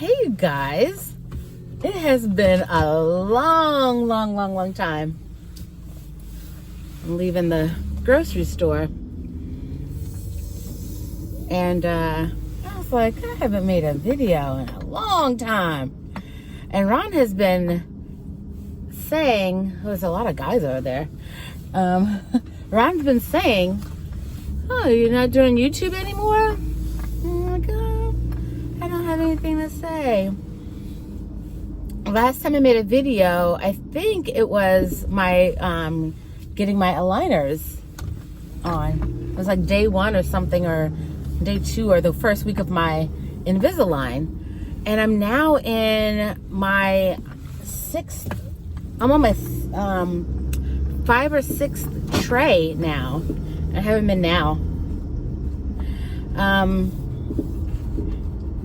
Hey, you guys. It has been a long time. I'm leaving the grocery store. And I was like, I haven't made a video in a long time. And Ron has been saying, there's a lot of guys over there. Ron's been saying, oh, you're not doing YouTube anymore? I'm like, oh, I don't have anything to say. Last time I made a video, I think it was my getting my aligners on. It was like day 1 or something, or day 2, or the first week of my Invisalign. And I'm now in my 6th, I'm on my 5th or 6th tray now. I haven't been now.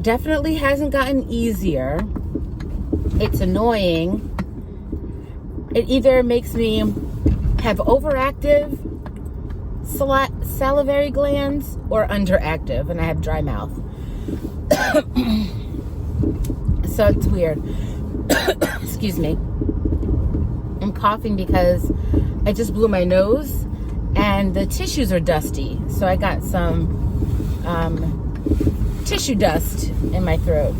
Definitely hasn't gotten easier. It's annoying. It either makes me have overactive salivary glands or underactive, and I have dry mouth. So it's weird. Excuse me. I'm coughing because I just blew my nose and the tissues are dusty. So I got some tissue dust in my throat.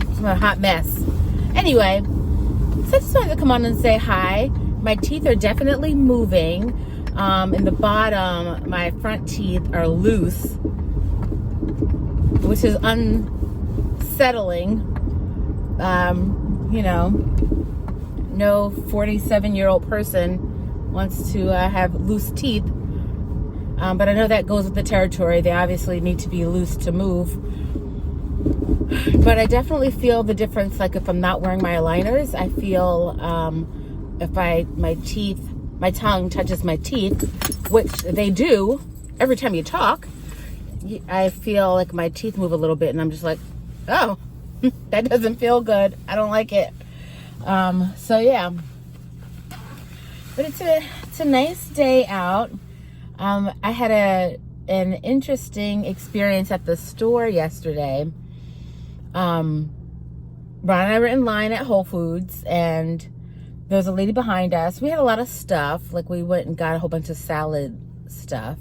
It's a hot mess. Anyway, so I just wanted to come on and say hi. My teeth are definitely moving. In the bottom, my front teeth are loose, which is unsettling. You know, no 47-year-old person wants to have loose teeth. But I know that goes with the territory. They obviously need to be loose to move. But I definitely feel the difference. Like if I'm not wearing my aligners, I feel if my tongue touches my teeth, which they do every time you talk, I feel like my teeth move a little bit, and I'm just like, oh, that doesn't feel good. I don't like it. So yeah, but it's a nice day out. I had an interesting experience at the store yesterday. Ron and I were in line at Whole Foods, and there was a lady behind us. We had a lot of stuff. Like, we went and got a whole bunch of salad stuff.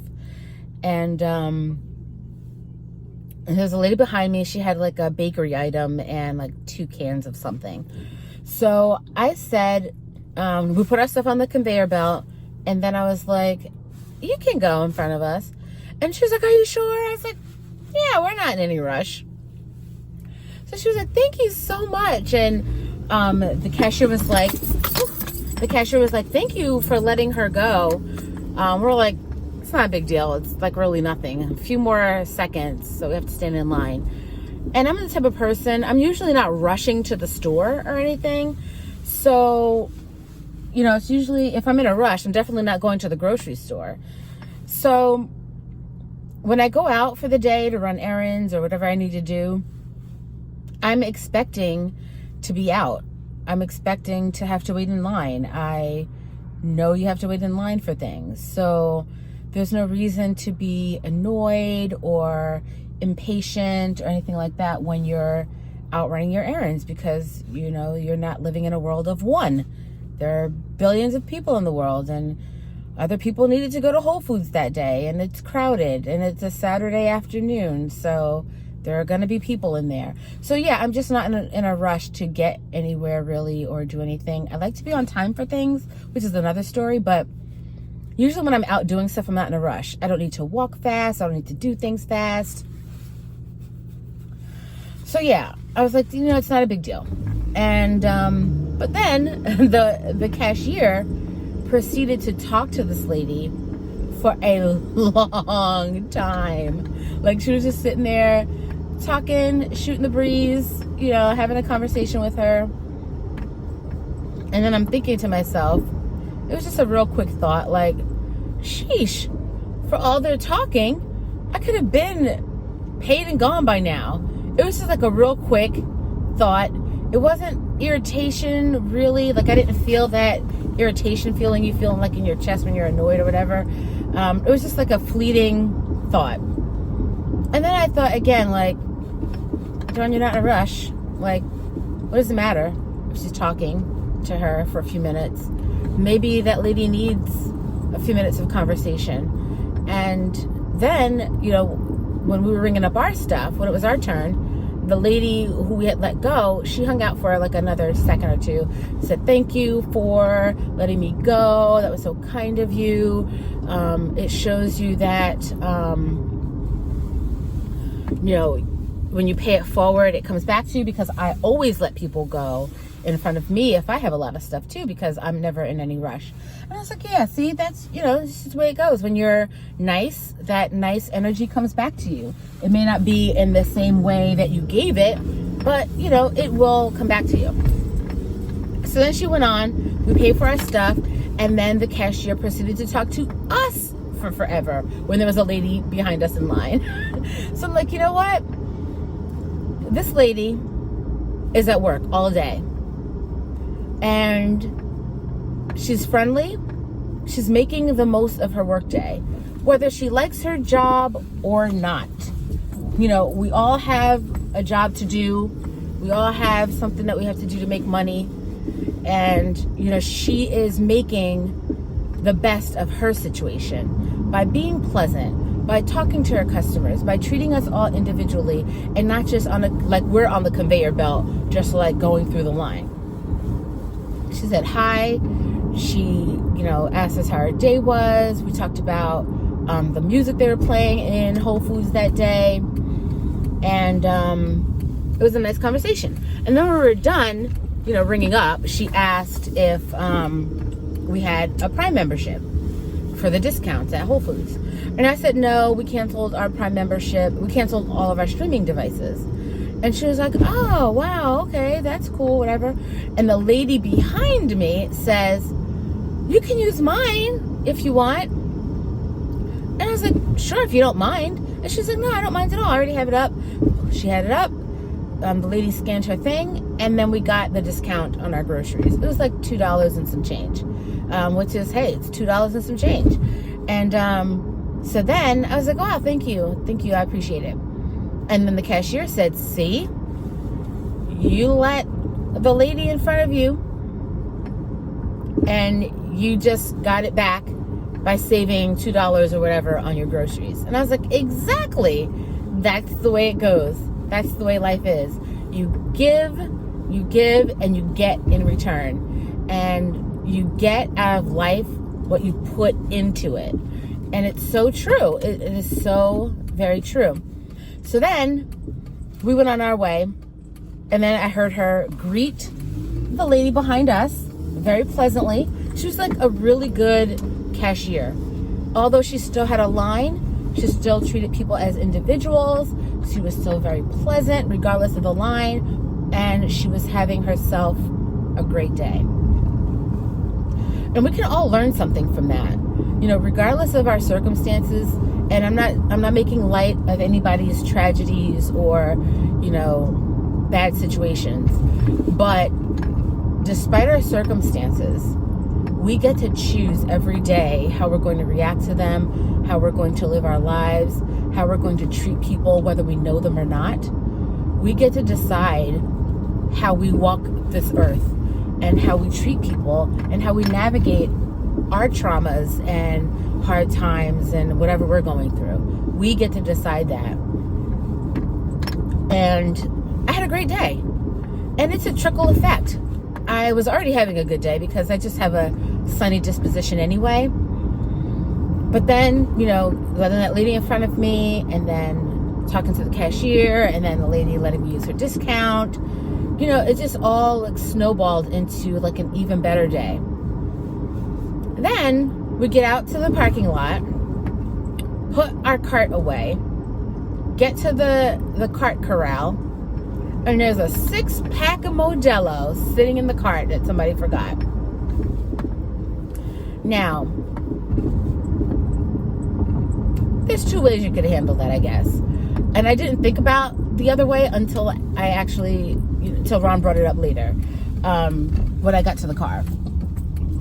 And there's a lady behind me. She had like a bakery item and like 2 cans of something. So I said, we put our stuff on the conveyor belt, and then I was like, you can go in front of us. And she was like, are you sure? I was like, yeah, we're not in any rush. So she was like, thank you so much. And the cashier was like, thank you for letting her go. We're like, it's not a big deal. It's like really nothing. A few more seconds, so we have to stand in line. And I'm the type of person, I'm usually not rushing to the store or anything. So, you know, it's usually, if I'm in a rush, I'm definitely not going to the grocery store. So when I go out for the day to run errands or whatever I need to do, I'm expecting to be out. I'm expecting to have to wait in line. I know you have to wait in line for things. So there's no reason to be annoyed or impatient or anything like that when you're out running your errands, because, you know, you're not living in a world of one. There are billions of people in the world, and other people needed to go to Whole Foods that day, and it's crowded, and it's a Saturday afternoon, so there are going to be people in there. So yeah, I'm just not in a rush to get anywhere really or do anything. I like to be on time for things, which is another story, but usually when I'm out doing stuff, I'm not in a rush. I don't need to walk fast. I don't need to do things fast. So yeah, I was like, you know, it's not a big deal. And, but then the cashier proceeded to talk to this lady for a long time. Like, she was just sitting there talking, shooting the breeze, you know, having a conversation with her. And then I'm thinking to myself, it was just a real quick thought, like, sheesh, for all their talking, I could have been paid and gone by now. It was just like a real quick thought. It wasn't irritation, really. Like, I didn't feel that irritation feeling you feel like in your chest when you're annoyed or whatever. It was just like a fleeting thought. And then I thought again, like, John, you're not in a rush. Like, what does it matter if she's talking to her for a few minutes? Maybe that lady needs a few minutes of conversation. And then, you know, when we were ringing up our stuff, when it was our turn, the lady who we had let go, she hung out for like another second or two, said, thank you for letting me go. That was so kind of you. It shows you that, you know, when you pay it forward, it comes back to you, because I always let people go in front of me if I have a lot of stuff too, because I'm never in any rush. And I was like, yeah, see, that's, you know, this is the way it goes. When you're nice, that nice energy comes back to you. It may not be in the same way that you gave it, but, you know, it will come back to you. So then she went on, we paid for our stuff, and then the cashier proceeded to talk to us for forever when there was a lady behind us in line. So I'm like, you know what? This lady is at work all day. And she's friendly. She's making the most of her work day, whether she likes her job or not. You know, we all have a job to do. We all have something that we have to do to make money. And, you know, she is making the best of her situation by being pleasant, by talking to her customers, by treating us all individually, and not just on a, like we're on the conveyor belt, just like going through the line. She said hi. She, you know, asked us how our day was. We talked about the music they were playing in Whole Foods that day. And it was a nice conversation. And then when we were done, you know, ringing up, she asked if we had a Prime membership for the discounts at Whole Foods. And I said, no, we canceled our Prime membership. We canceled all of our streaming devices. And she was like, oh, wow, okay, that's cool, whatever. And the lady behind me says, you can use mine if you want. And I was like, sure, if you don't mind. And she's like, no, I don't mind at all. I already have it up. She had it up. The lady scanned her thing, and then we got the discount on our groceries. It was like $2 and some change, which is, hey, it's $2 and some change. And so then I was like, oh, thank you, I appreciate it. And then the cashier said, see, you let the lady in front of you, and you just got it back by saving $2 or whatever on your groceries. And I was like, exactly, that's the way it goes. That's the way life is. You give, and you get in return. And you get out of life what you put into it. And it's so true. It is so very true. So then we went on our way. And then I heard her greet the lady behind us very pleasantly. She was like a really good cashier. Although she still had a line, she still treated people as individuals. She was still very pleasant regardless of the line, and she was having herself a great day. And we can all learn something from that. You know, regardless of our circumstances, and I'm not making light of anybody's tragedies or, you know, bad situations, but despite our circumstances, we get to choose every day how we're going to react to them, how we're going to live our lives, how we're going to treat people, whether we know them or not. We get to decide how we walk this earth and how we treat people and how we navigate our traumas and hard times and whatever we're going through. We get to decide that. And I had a great day. And it's a trickle effect. I was already having a good day because I just have a sunny disposition anyway. But then, you know, letting that lady in front of me, and then talking to the cashier, and then the lady letting me use her discount, you know, it just all like snowballed into like an even better day. Then we get out to the parking lot, put our cart away, get to the cart corral, and there's a 6-pack of Modelo sitting in the cart that somebody forgot. Now, there's two ways you could handle that, I guess. And I didn't think about the other way until until Ron brought it up later, when I got to the car.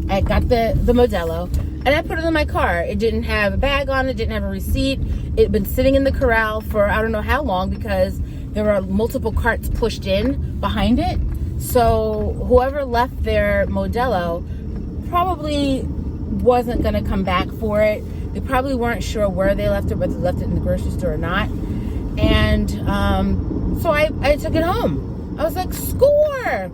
I got the Modelo, and I put it in my car. It didn't have a bag on it, didn't have a receipt. It had been sitting in the corral for I don't know how long, because there were multiple carts pushed in behind it. So whoever left their Modelo probably wasn't going to come back for it. They probably weren't sure where they left it, whether they left it in the grocery store or not. And so I took it home. I was like, score!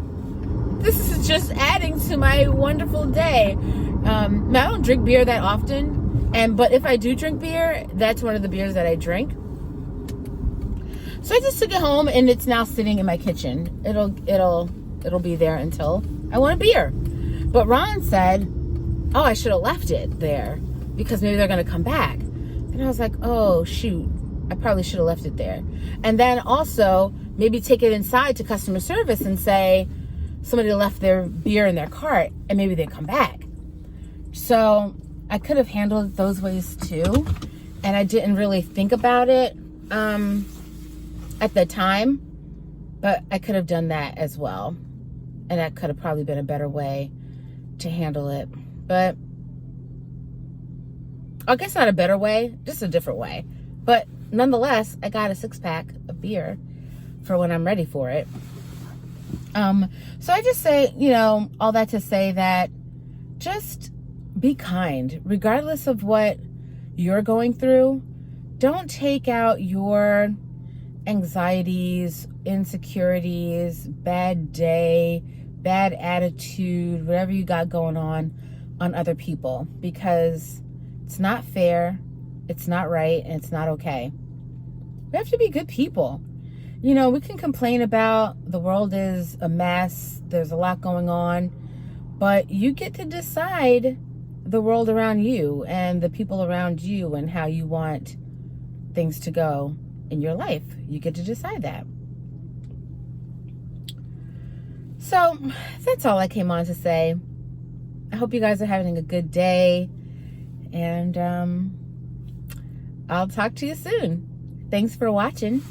This is just adding to my wonderful day. Now, I don't drink beer that often, but if I do drink beer, that's one of the beers that I drink. So I just took it home, and it's now sitting in my kitchen. It'll be there until I want a beer. But Ron said, oh, I should have left it there because maybe they're going to come back. And I was like, oh, shoot, I probably should have left it there. And then also maybe take it inside to customer service and say somebody left their beer in their cart and maybe they come back. So I could have handled it those ways too. And I didn't really think about it at the time, but I could have done that as well. And that could have probably been a better way to handle it. But I guess not a better way, just a different way. But nonetheless, I got a 6-pack of beer for when I'm ready for it. So I just say, all that to say that just be kind, regardless of what you're going through. Don't take out your anxieties, insecurities, bad day, bad attitude, whatever you got going on other people, because it's not fair, it's not right, and it's not okay. We have to be good people. We can complain about the world is a mess, there's a lot going on, but you get to decide the world around you and the people around you and how you want things to go in your life. You get to decide that. So that's all I came on to say. I hope you guys are having a good day, and I'll talk to you soon. Thanks for watching.